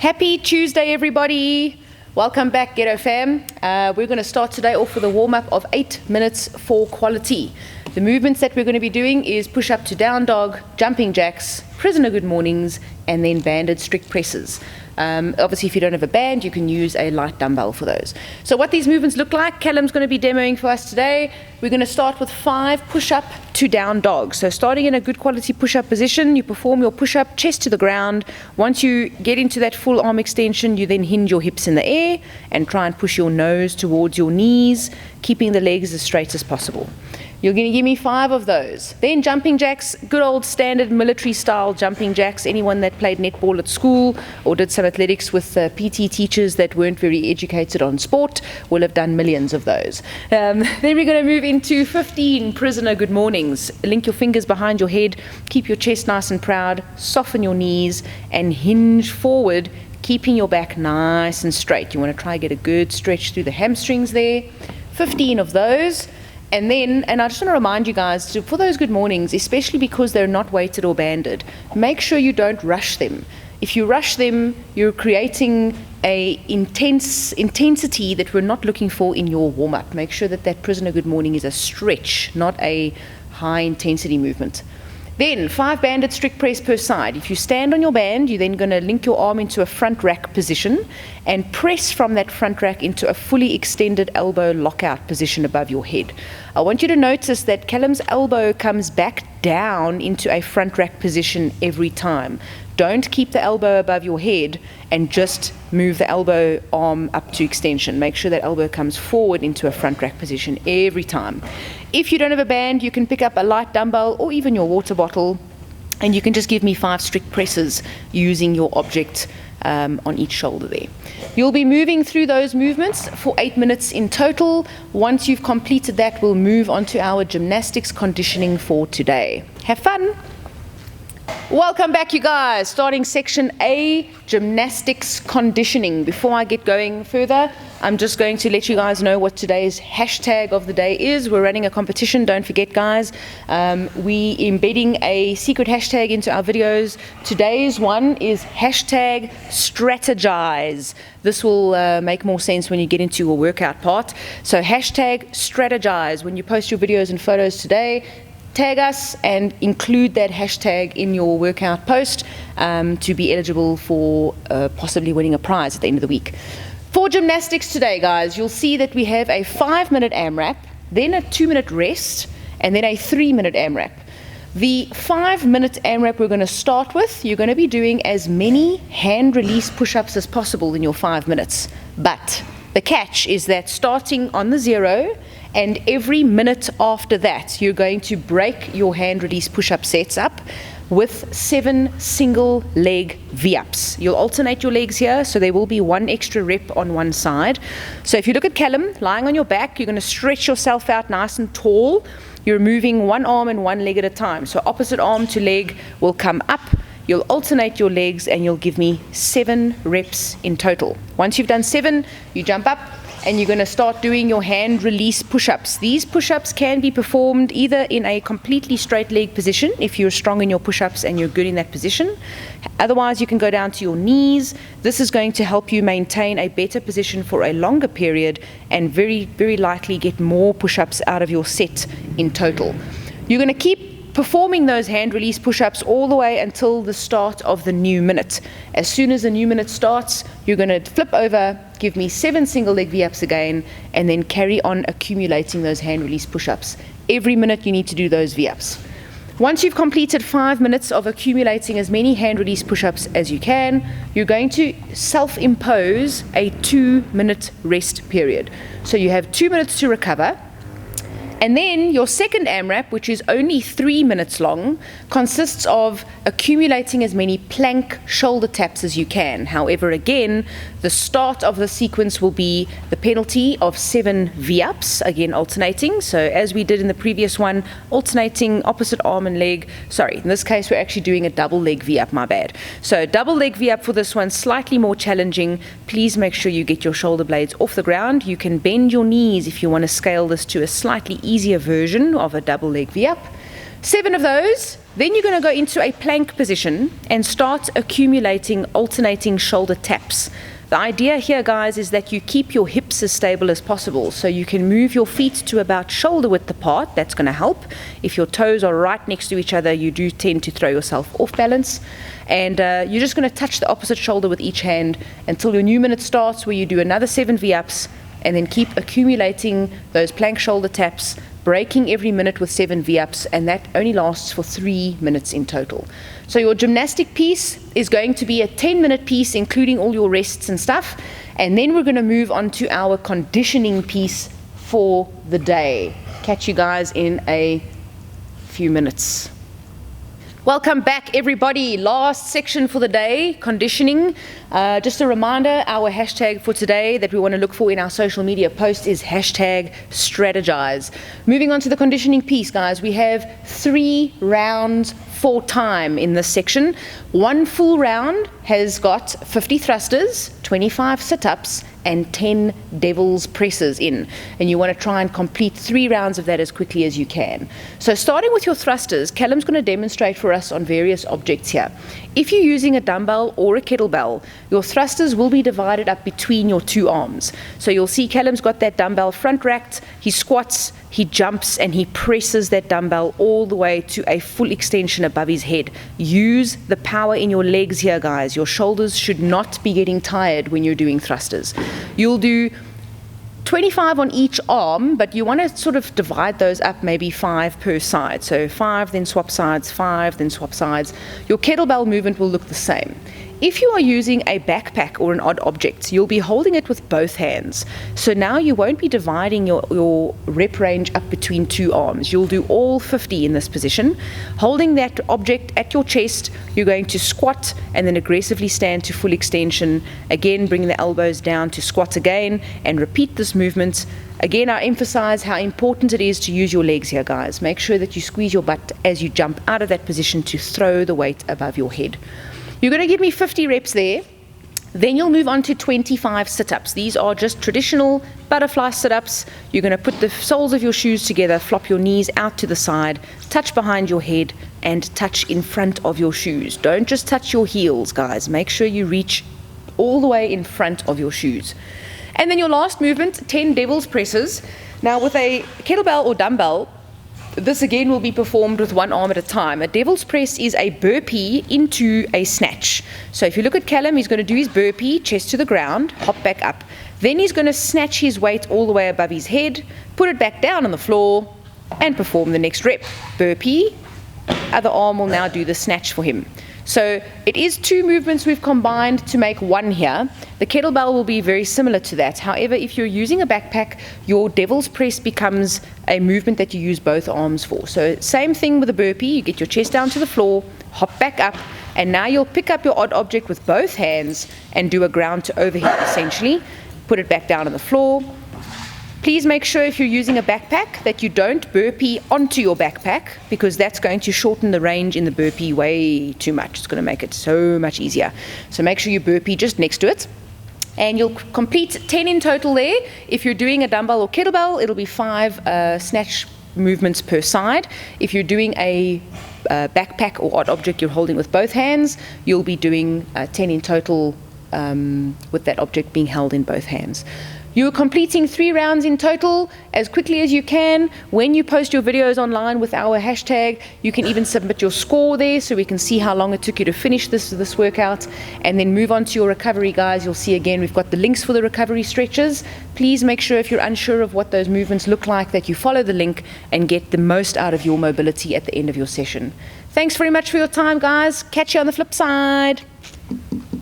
Happy Tuesday, everybody. Welcome back, Ghetto Fam. We're going to start today off with a warm-up of 8 minutes for quality. The movements that we're going to be doing is push-up to down dog, jumping jacks, prisoner good mornings, and then banded strict presses. Obviously, if you don't have a band, you can use a light dumbbell for those. So what these movements look like, Callum's going to be demoing for us today. We're going to start with 5 push-up to down dog. So starting in a good quality push-up position, you perform your push-up, chest to the ground. Once you get into that full arm extension, you then hinge your hips in the air and try and push your nose towards your knees, keeping the legs as straight as possible. You're going to give me 5 of those. Then jumping jacks, good old standard military style jumping jacks. Anyone that played netball at school or did some athletics with PT teachers that weren't very educated on sport will have done millions of those. Then we're going to move into 15 prisoner good mornings. Link your fingers behind your head, keep your chest nice and proud, soften your knees and hinge forward, keeping your back nice and straight. You want to try and get a good stretch through the hamstrings there. 15 of those. And then, I just want to remind you guys, for those good mornings, especially because they're not weighted or banded, make sure you don't rush them. If you rush them, you're creating a intensity that we're not looking for in your warm-up. Make sure that that prisoner good morning is a stretch, not a high intensity movement. Then 5 banded strict press per side. If you stand on your band, you're then going to link your arm into a front rack position and press from that front rack into a fully extended elbow lockout position above your head. I want you to notice that Callum's elbow comes back down into a front rack position every time. Don't keep the elbow above your head and just move the elbow arm up to extension. Make sure that elbow comes forward into a front rack position every time. If you don't have a band, you can pick up a light dumbbell or even your water bottle, and you can just give me 5 strict presses using your object on each shoulder there. You'll be moving through those movements for 8 minutes in total. Once you've completed that, we'll move on to our gymnastics conditioning for today. Have fun! Welcome back, you guys. Starting section A, gymnastics conditioning. Before I get going further, I'm just going to let you guys know what today's hashtag of the day is. We're running a competition, don't forget, guys. We embedding a secret hashtag into our videos. Today's one is hashtag strategize. This will make more sense when you get into your workout part. So hashtag strategize. When you post your videos and photos today, tag us and include that hashtag in your workout post to be eligible for possibly winning a prize at the end of the week. For gymnastics today, guys, you'll see that we have a 5-minute AMRAP, then a 2-minute rest, and then a 3-minute AMRAP. The 5-minute AMRAP we're going to start with, you're going to be doing as many hand release push-ups as possible in your 5 minutes. But the catch is that starting on the 0, and every minute after that, you're going to break your hand release push-up sets up with 7 single leg V-ups. You'll alternate your legs here, so there will be 1 extra rep on one side. So if you look at Callum, lying on your back, you're going to stretch yourself out nice and tall. You're moving 1 arm and 1 leg at a time. So opposite arm to leg will come up. You'll alternate your legs and you'll give me 7 reps in total. Once you've done 7, you jump up and you're going to start doing your hand release push-ups. These push-ups can be performed either in a completely straight leg position if you're strong in your push-ups and you're good in that position. Otherwise, you can go down to your knees. This is going to help you maintain a better position for a longer period and very, very likely get more push-ups out of your set in total. You're going to keep performing those hand release push-ups all the way until the start of the new minute. As soon as the new minute starts, you're going to flip over, give me 7 single leg V-ups again, and then carry on accumulating those hand release push-ups. Every minute you need to do those V-ups. Once you've completed 5 minutes of accumulating as many hand release push-ups as you can, you're going to self-impose a 2-minute rest period. So you have 2 minutes to recover. And then your second AMRAP, which is only 3 minutes long, consists of accumulating as many plank shoulder taps as you can. However, again, the start of the sequence will be the penalty of 7 V-ups, again alternating. So as we did in the previous one, alternating opposite arm and leg. Sorry, in this case, we're actually doing a double leg V-up, my bad. So double leg V-up for this one, slightly more challenging. Please make sure you get your shoulder blades off the ground. You can bend your knees if you want to scale this to a slightly easier version of a double leg V-up. 7 of those. Then you're going to go into a plank position and start accumulating alternating shoulder taps. The idea here, guys, is that you keep your hips as stable as possible. So you can move your feet to about shoulder width apart. That's going to help. If your toes are right next to each other, you do tend to throw yourself off balance. And you're just going to touch the opposite shoulder with each hand until your new minute starts, where you do another 7 V-ups, and then keep accumulating those plank shoulder taps, breaking every minute with 7 V-ups, and that only lasts for 3 minutes in total. So your gymnastic piece is going to be a 10-minute piece, including all your rests and stuff, and then we're going to move on to our conditioning piece for the day. Catch you guys in a few minutes. Welcome back, everybody. Last section for the day, conditioning. Just a reminder, our hashtag for today that we want to look for in our social media post is #strategize. Moving on to the conditioning piece, guys, we have 3 rounds for time in this section. 1 full round has got 50 thrusters, 25 sit-ups, and 10 devil's presses in, and you want to try and complete 3 rounds of that as quickly as you can. So starting with your thrusters, Callum's going to demonstrate for us on various objects here. If you're using a dumbbell or a kettlebell, your thrusters will be divided up between your 2 arms. So you'll see Callum's got that dumbbell front racked, he squats, he jumps, and he presses that dumbbell all the way to a full extension above his head. Use the power in your legs here, guys. Your shoulders should not be getting tired when you're doing thrusters. You'll do 25 on each arm, but you want to sort of divide those up, maybe 5 per side. So 5, then swap sides, 5, then swap sides. Your kettlebell movement will look the same. If you are using a backpack or an odd object, you'll be holding it with both hands. So now you won't be dividing your rep range up between 2 arms. You'll do all 50 in this position. Holding that object at your chest, you're going to squat and then aggressively stand to full extension. Again, bring the elbows down to squat again and repeat this movement. Again, I emphasize how important it is to use your legs here, guys. Make sure that you squeeze your butt as you jump out of that position to throw the weight above your head. You're going to give me 50 reps there. Then you'll move on to 25 sit-ups. These are just traditional butterfly sit-ups. You're going to put the soles of your shoes together, flop your knees out to the side, touch behind your head, and touch in front of your shoes. Don't just touch your heels, guys. Make sure you reach all the way in front of your shoes. And then your last movement, 10 devil's presses. Now with a kettlebell or dumbbell, this again will be performed with 1 arm at a time. A devil's press is a burpee into a snatch. So if you look at Callum, he's going to do his burpee, chest to the ground, hop back up. Then he's going to snatch his weight all the way above his head, put it back down on the floor, and perform the next rep. Burpee, other arm will now do the snatch for him. So it is 2 movements we've combined to make 1 here. The kettlebell will be very similar to that. However, if you're using a backpack, your devil's press becomes a movement that you use both arms for. So same thing with a burpee. You get your chest down to the floor, hop back up, and now you'll pick up your odd object with both hands and do a ground to overhead essentially. Put it back down on the floor. Please make sure if you're using a backpack that you don't burpee onto your backpack, because that's going to shorten the range in the burpee way too much. It's going to make it so much easier. So make sure you burpee just next to it. And you'll complete 10 in total there. If you're doing a dumbbell or kettlebell, it'll be 5 snatch movements per side. If you're doing a backpack or odd object you're holding with both hands, you'll be doing 10 in total with that object being held in both hands. You're completing 3 rounds in total as quickly as you can. When you post your videos online with our hashtag, you can even submit your score there so we can see how long it took you to finish this workout, and then move on to your recovery, guys. You'll see again we've got the links for the recovery stretches. Please make sure if you're unsure of what those movements look like that you follow the link and get the most out of your mobility at the end of your session. Thanks very much for your time, guys. Catch you on the flip side.